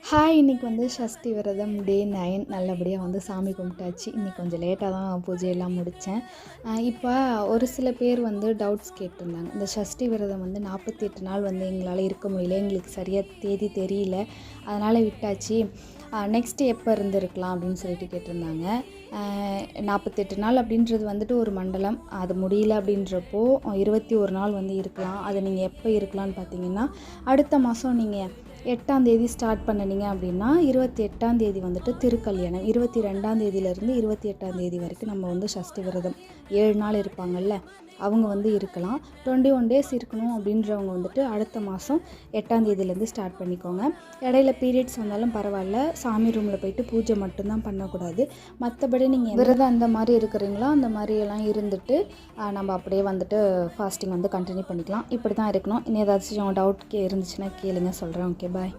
Hi! இன்றைக்கி வந்து சஷ்டி விரதம் டே 9 நல்லபடியாக வந்து சாமி கும்பிட்டாச்சு. இன்றைக்கி கொஞ்சம் லேட்டாக தான் பூஜையெல்லாம் முடித்தேன். இப்போ ஒரு சில பேர் வந்து டவுட்ஸ் கேட்டிருந்தாங்க. இந்த சஷ்டி விரதம் வந்து 48 நாள் வந்து எங்களால் இருக்க முடியல, எங்களுக்கு சரியாக தேதி தெரியல, அதனால் விட்டாச்சு. நெக்ஸ்ட்டு எப்போ இருந்திருக்கலாம் அப்படின்னு சொல்லிட்டு கேட்டிருந்தாங்க. 48 நாள் அப்படின்றது வந்துட்டு ஒரு மண்டலம். அது முடியல அப்படின்றப்போ 21 நாள் வந்து இருக்கலாம். அது நீங்கள் எப்போ இருக்கலாம்னு பார்த்தீங்கன்னா, அடுத்த மாதம் நீங்கள் 8ஆம் தேதி ஸ்டார்ட் பண்ணினீங்க அப்படின்னா 28ஆம் தேதி வந்துட்டு திருக்கல்யாணம். 22ஆம் தேதியிலேருந்து 28ஆம் தேதி வரைக்கும் நம்ம வந்து சஷ்டி விரதம் 7 நாள் இருப்பாங்கள்ல, அவங்க வந்து இருக்கலாம். 21 டேஸ் இருக்கணும் அப்படின்றவங்க வந்துட்டு அடுத்த மாதம் 8ஆம் தேதியிலேருந்து ஸ்டார்ட் பண்ணிக்கோங்க. இடையில பீரியட்ஸ் வந்தாலும் பரவாயில்ல, சாமி ரூமில் போயிட்டு பூஜை மட்டும்தான் பண்ணக்கூடாது. மற்றபடி நீங்கள் விரதம் அந்த மாதிரி இருக்கிறீங்களோ அந்த மாதிரியெல்லாம் இருந்துட்டு நம்ம அப்படியே வந்துட்டு ஃபாஸ்டிங் வந்து கண்டினியூ பண்ணிக்கலாம். இப்படி தான் இருக்கணும். இனி ஏதாச்சும் டவுட் இருந்துச்சுன்னா கேளுங்க, சொல்கிறேன். ஓகே, பாய்.